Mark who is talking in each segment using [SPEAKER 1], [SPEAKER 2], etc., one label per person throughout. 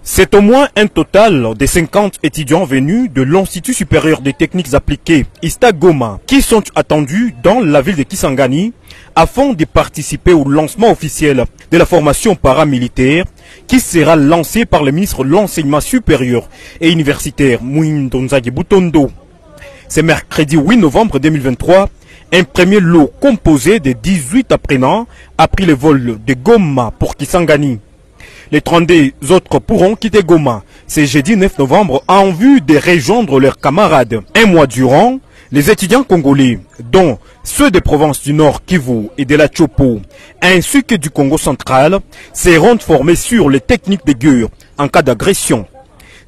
[SPEAKER 1] C'est au moins un total de 50 étudiants venus de l'Institut supérieur des techniques appliquées ISTA Goma qui sont attendus dans la ville de Kisangani afin de participer au lancement officiel de la formation paramilitaire qui sera lancée par le ministre de l'Enseignement supérieur et universitaire Mohindo Nzangi Butondo. C'est mercredi 8 novembre 2023. Un premier lot composé de 18 apprenants a pris le vol de Goma pour Kisangani. Les 32 autres pourront quitter Goma ce jeudi 9 novembre en vue de rejoindre leurs camarades. Un mois durant, les étudiants congolais, dont ceux des provinces du Nord Kivu et de la Chopo, ainsi que du Congo central, seront formés sur les techniques de guerre en cas d'agression.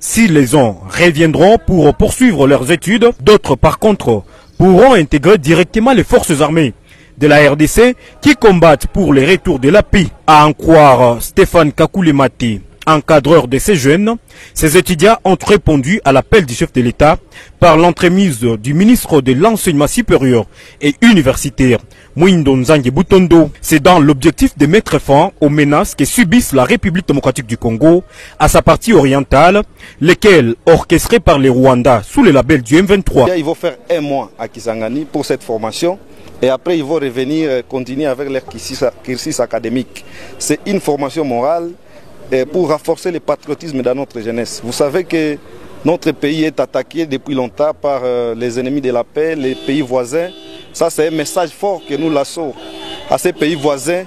[SPEAKER 1] S'ils les ont, reviendront pour poursuivre leurs études. D'autres, par contre, pourront intégrer directement les forces armées de la RDC qui combattent pour le retour de la paix. À en croire Stéphane Kakoulemati, encadreur de ces jeunes, ces étudiants ont répondu à l'appel du chef de l'État par l'entremise du ministre de l'Enseignement supérieur et universitaire, Mohindo Nzangi Butondo. C'est dans l'objectif de mettre fin aux menaces que subissent la République démocratique du Congo à sa partie orientale, lesquelles, orchestrées par les Rwandais sous le label du M23.
[SPEAKER 2] Ils vont faire un mois à Kisangani pour cette formation. Et après, ils vont revenir continuer avec leur cursus académique. C'est une formation morale pour renforcer le patriotisme dans notre jeunesse. Vous savez que notre pays est attaqué depuis longtemps par les ennemis de la paix, les pays voisins. Ça, c'est un message fort que nous lançons à ces pays voisins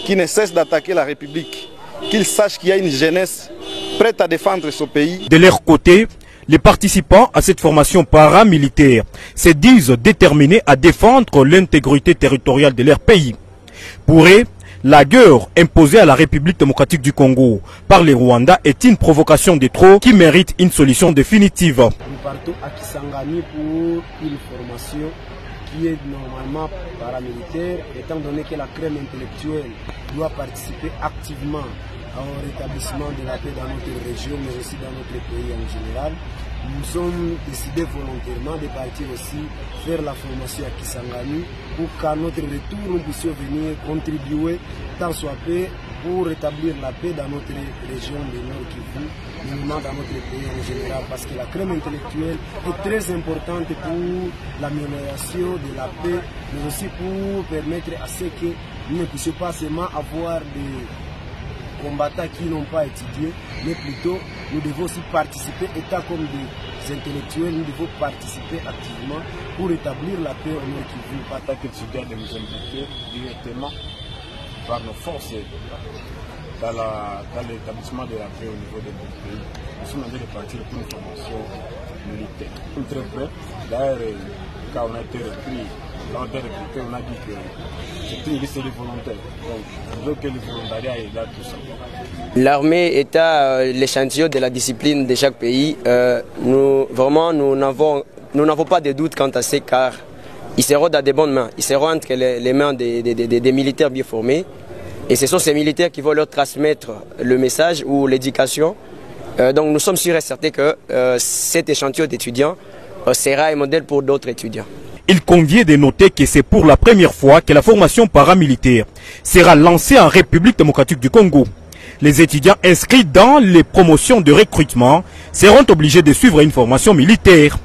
[SPEAKER 2] qui ne cessent d'attaquer la République. Qu'ils sachent qu'il y a une jeunesse prête à défendre ce pays.
[SPEAKER 1] De leur côté, les participants à cette formation paramilitaire se disent déterminés à défendre l'intégrité territoriale de leur pays. Pour eux, la guerre imposée à la République démocratique du Congo par les Rwandais est une provocation de trop qui mérite une solution définitive.
[SPEAKER 3] Nous partons à Kisangani pour une formation qui est normalement paramilitaire, étant donné que la crème intellectuelle doit participer activement au rétablissement de la paix dans notre région, mais aussi dans notre pays en général. Nous sommes décidés volontairement de partir aussi faire la formation à Kisangani pour qu'à notre retour, nous puissions venir contribuer tant soit peu pour rétablir la paix dans notre région de Nord Kivu, mais dans notre pays en général, parce que la crème intellectuelle est très importante pour l'amélioration de la paix, mais aussi pour permettre à ce que nous ne puissions pas seulement avoir des combattants qui n'ont pas étudié, mais plutôt nous devons aussi participer, état comme des intellectuels, nous devons participer activement pour établir la paix au Nord Kivu.
[SPEAKER 4] En tant qu'étudiants de nous impliquer directement par nos forces dans l'établissement de la paix au niveau de notre pays. Nous sommes en train de partir pour une formation militaire. Nous sommes très prêts. D'ailleurs, quand on a été repris, on a dit que c'était une liste de volontaires. Donc, on veut que le volontariat est là, tout ça.
[SPEAKER 5] L'armée est l'échantillon de la discipline de chaque pays. Nous n'avons pas de doute quant à ça, car ils seront dans de bonnes mains. Ils seront entre les mains des militaires bien formés. Et ce sont ces militaires qui vont leur transmettre le message ou l'éducation. Donc nous sommes sûrs et certains que cet échantillon d'étudiants sera un modèle pour d'autres étudiants.
[SPEAKER 1] Il convient de noter que c'est pour la première fois que la formation paramilitaire sera lancée en République démocratique du Congo. Les étudiants inscrits dans les promotions de recrutement seront obligés de suivre une formation militaire.